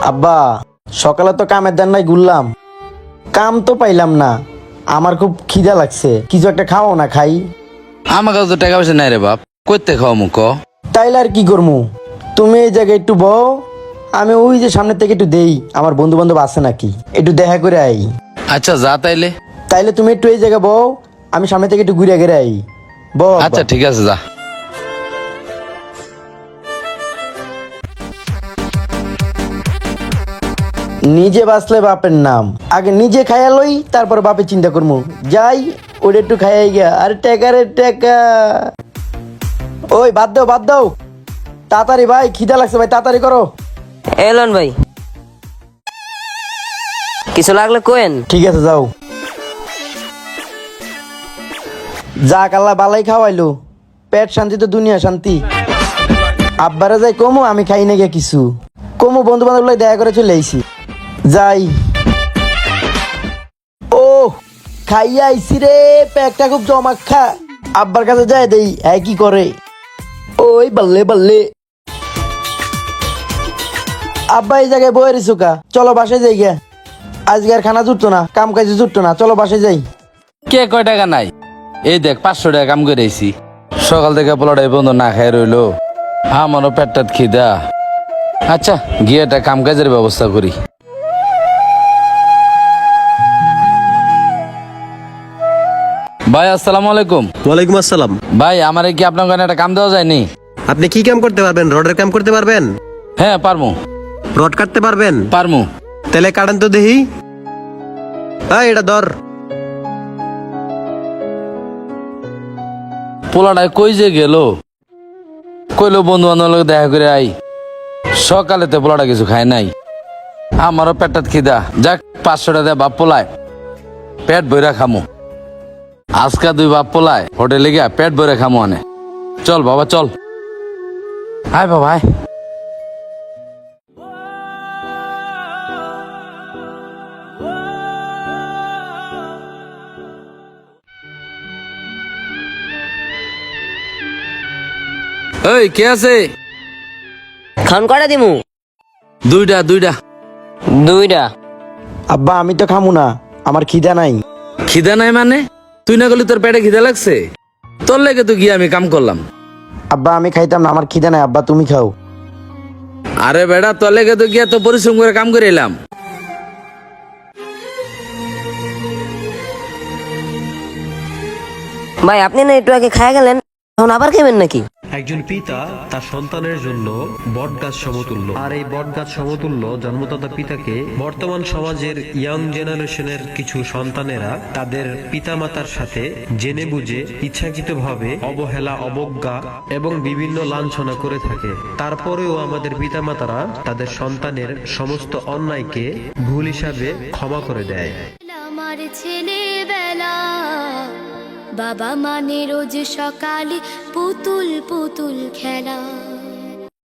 আব্বা, সকালে তো কামের দেন নাই ঘুরলাম, কাম তো পাইলাম না। আমার খুব খিদা লাগছে, কিছু একটা খাও না খাই। আমার কাছে তো টাকা পয়সা নাই রে বাপ, কইতে খাও মুখ। তাইলে আর কি করমু? তুমি এই জায়গায় একটু বও, আমি ওই যে সামনের থেকে একটু দেই, আমার বন্ধু বান্ধব আছে নাকি একটু দেখা করে আই। আচ্ছা যা তাইলে। তাইলে তুমি একটু এই জায়গায় বও, আমি সামনে থেকে একটু ঘুরে ঘুরে আই। বও আব্বা। আচ্ছা ঠিক আছে যা। নিজে বাঁচলে বাপের নাম, আগে নিজে খাইয়া লই, তারপর বাপে চিন্তা করবো। যাই ওটা একটু খাইয়াই গিয়া। আরে টেকা রে টেকা। ওই বাদ দাও বাদ দাও, তাড়াতাড়ি ভাই, খিদা লাগছে ভাই, তাড়াতাড়ি করো। এলন ভাই, কিছু লাগলে কোয়েন। ঠিক আছে যাও। যাক আল্লাহ বালাই খাওয়াইলো, পেট শান্তি তো দুনিয়া শান্তি। আব্বারে যাই কমু, আমি খাই না গিয়া কিছু কমু, বন্ধু বান্ধব দেখা করে চলে আইছি। যাই। ও খাইয়া আইছি রে, পেটটা খুব জমাক্ষা। আব্বার কাছে যাই দেই হ্যাঁ কি করে। ওই বাল্লে বাল্লে। আব্বা এই জায়গায় বয়ে রেছো কা, চলো বাসায় যাই গিয়া। আজকে আর খানা জুটতো না, কাম কাজে জুটতো না, চলো বাসায় যাই। কে কয় টাকা নাই? এই দেখ 500 টাকা কাম করে আইছি। সকাল থেকে পোলাটাই বন্ধু না খাই রইলো, আমারও পেটটাত খিদা। আচ্ছা গিয়ে একটা কাম কাজের ব্যবস্থা করি। ভাই আসসালামু আলাইকুম। ওয়ালাইকুম আসসালাম। ভাই আমারে কি আপনার কাছে একটা কাম দেওয়া যায়নি? আপনি কি কাম করতে পারবেন? রডের কাম করতে পারবেন? হ্যাঁ পারমু। রড কাটতে পারবেন? পারমু। তাহলে কাটেন তো দেখি। এটা ধর। পোলাটাই কই যে গেল, কইলো বন্ধু বান্ধব দেখা করে আই। সকালেতে পোলাটা কিছু খায় নাই, আমারও পেটটাত খিদা। যাক 500 টাকা বাপ পোলায় পেট বইরা খামু। আজকা 2 বাপ পোলায় হোটেলে গিয়া পেট ভরে খামু আনে। চল বাবা চল। আয় বাবা আয়। এই কে আছে? খান কয়টা দিমু? দুইটা। দুইটা। আব্বা আমি তো খামু না, আমার খিদা নাই। খিদা নাই মানে? তুই না গেলি তোর পেটে খিদা লাগছে? তোর লেগে তো গিয়ে আমি কাম করলাম। আব্বা আমি খাইতাম না, আমার খিদা নাই, আব্বা তুমি খাও। আরে বেটা তোর লেগে তো গিয়ে তো পরিশ্রম করে কাম করে এলাম। ভাই আপনি না একটু আগে খায়া গেলেন, এখন আবার খাবেন নাকি? একজন পিতা তার সন্তানের জন্য বটগাছ সমতুল্য, আর এই বটগাছ সমতুল্য জন্মদাতা পিতাকে বর্তমান সমাজের ইয়াং জেনারেশনের কিছু সন্তানেরা তাদের পিতামাতার সাথে জেনে বুঝে ইচ্ছাকৃতভাবে অবহেলা, অবজ্ঞা এবং বিভিন্ন লাঞ্ছনা করে থাকে। তারপরেও আমাদের পিতামাতারা তাদের সন্তানের সমস্ত অন্যায়কে ভুল হিসাবে ক্ষমা করে দেয়। আমার ছেলেবেলা বাবা মানে রোজ সকালে পুতুল পুতুল খেলা।